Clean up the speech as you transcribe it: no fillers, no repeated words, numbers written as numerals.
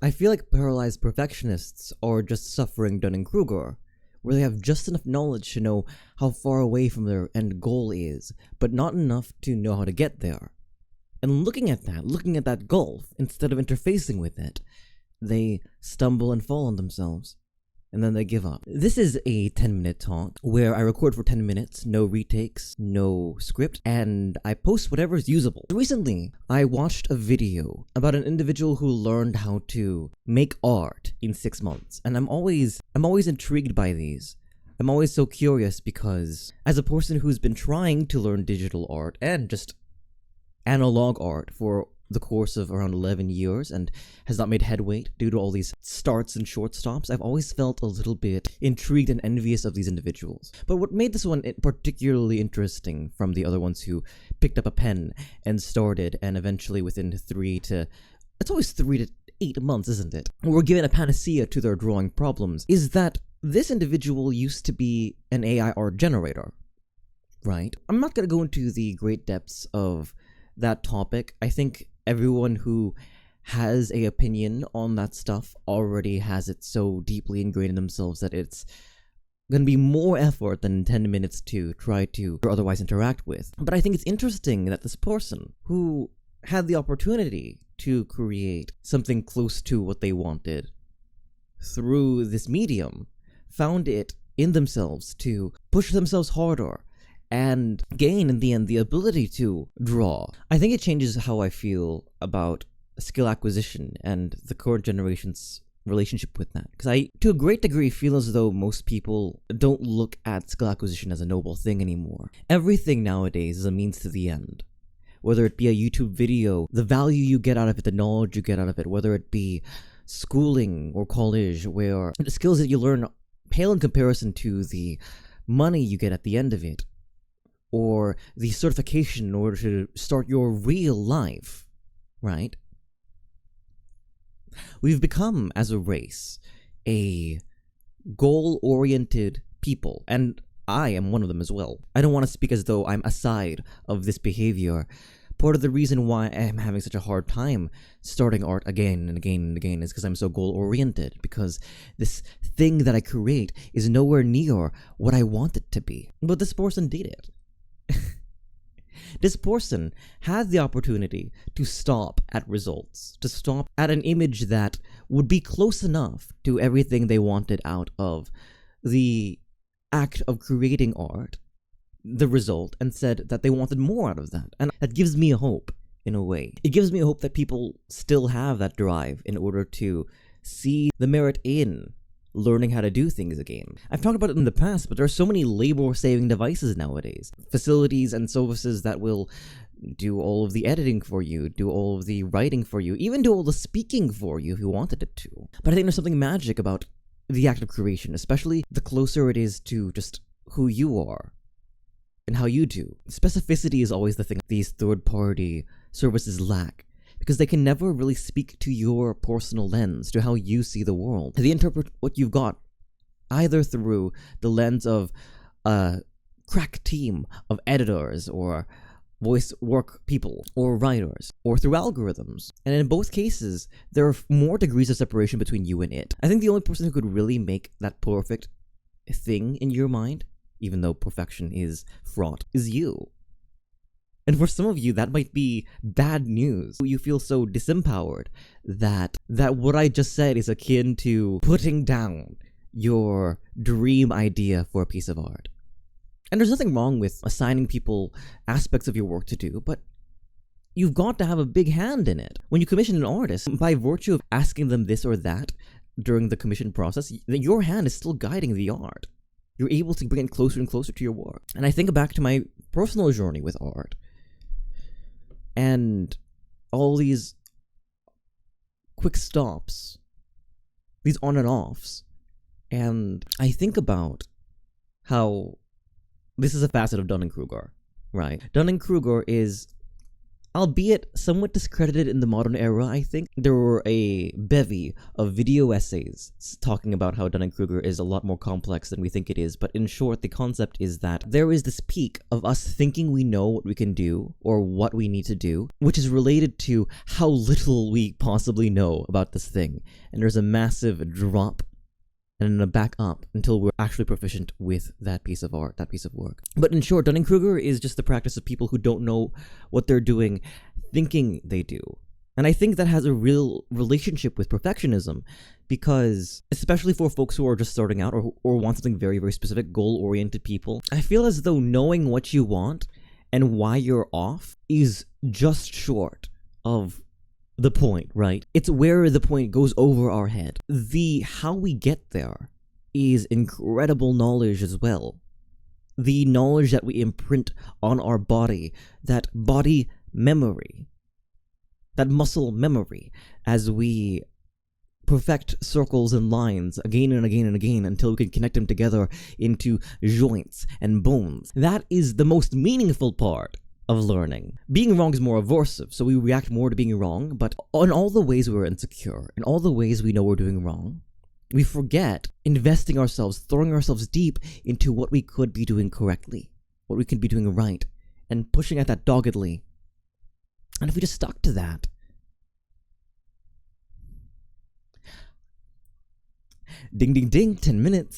I feel like paralyzed perfectionists are just suffering Dunning-Kruger, where they have just enough knowledge to know how far away from their end goal is, but not enough to know how to get there. And looking at that gulf, instead of interfacing with it, they stumble and fall on themselves. And then they give up. This is a 10-minute talk where I record for 10 minutes, no retakes, no script, and I post whatever is usable. Recently, I watched a video about an individual who learned how to make art in 6 months, and I'm always intrigued by these. I'm always so curious because as a person who's been trying to learn digital art and just analog art for the course of around 11 years and has not made headway due to all these starts and short stops, I've always felt a little bit intrigued and envious of these individuals. But what made this one particularly interesting from the other ones who picked up a pen and started, and eventually within 3 to 8 months, isn't it, were given a panacea to their drawing problems, is that this individual used to be an AI art generator, right? I'm not going to go into the great depths of that topic. I think everyone who has an opinion on that stuff already has it so deeply ingrained in themselves that it's going to be more effort than 10 minutes to try to or otherwise interact with. But I think it's interesting that this person who had the opportunity to create something close to what they wanted through this medium found it in themselves to push themselves harder and gain, in the end, the ability to draw. I think it changes how I feel about skill acquisition and the current generation's relationship with that. Because I, to a great degree, feel as though most people don't look at skill acquisition as a noble thing anymore. Everything nowadays is a means to the end. Whether it be a YouTube video, the value you get out of it, the knowledge you get out of it, whether it be schooling or college, where the skills that you learn pale in comparison to the money you get at the end of it, or the certification in order to start your real life, right? We've become, as a race, a goal-oriented people, and I am one of them as well. I don't want to speak as though I'm aside of this behavior. Part of the reason why I'm having such a hard time starting art again and again and again is because I'm so goal-oriented, because this thing that I create is nowhere near what I want it to be. But this person did it. This person had the opportunity to stop at results, to stop at an image that would be close enough to everything they wanted out of the act of creating art, the result, and said that they wanted more out of that. And that gives me a hope, in a way. It gives me a hope that people still have that drive in order to see the merit in learning how to do things again. I've talked about it in the past, but there are so many labor-saving devices nowadays. Facilities and services that will do all of the editing for you, do all of the writing for you, even do all the speaking for you if you wanted it to. But I think there's something magic about the act of creation, especially the closer it is to just who you are and how you do. Specificity is always the thing these third-party services lack, because they can never really speak to your personal lens, to how you see the world. They interpret what you've got either through the lens of a crack team of editors or voice work people or writers, or through algorithms. And in both cases, there are more degrees of separation between you and it. I think the only person who could really make that perfect thing in your mind, even though perfection is fraught, is you. And for some of you, that might be bad news. You feel so disempowered that what I just said is akin to putting down your dream idea for a piece of art. And there's nothing wrong with assigning people aspects of your work to do, but you've got to have a big hand in it. When you commission an artist, by virtue of asking them this or that during the commission process, your hand is still guiding the art. You're able to bring it closer and closer to your work. And I think back to my personal journey with art, and all these quick stops, these on and offs, and I think about how this is a facet of Dunning-Kruger, right? Dunning-Kruger is Albeit somewhat discredited in the modern era, I think. There were a bevy of video essays talking about how Dunning-Kruger is a lot more complex than we think it is, but in short, the concept is that there is this peak of us thinking we know what we can do, or what we need to do, which is related to how little we possibly know about this thing. And there's a massive drop and then a back up until we're actually proficient with that piece of art, that piece of work. But in short, Dunning-Kruger is just the practice of people who don't know what they're doing, thinking they do. And I think that has a real relationship with perfectionism, because especially for folks who are just starting out or want something very, very specific, goal-oriented people, I feel as though knowing what you want and why you're off is just short of the point, right? It's where the point goes over our head. The how we get there is incredible knowledge as well. The knowledge that we imprint on our body, that body memory, that muscle memory, as we perfect circles and lines again and again and again until we can connect them together into joints and bones. That is the most meaningful part of learning. Being wrong is more aversive, so we react more to being wrong, but in all the ways we're insecure, in all the ways we know we're doing wrong, we forget investing ourselves, throwing ourselves deep into what we could be doing correctly, what we could be doing right, and pushing at that doggedly. And if we just stuck to that, ding ding ding, 10 minutes.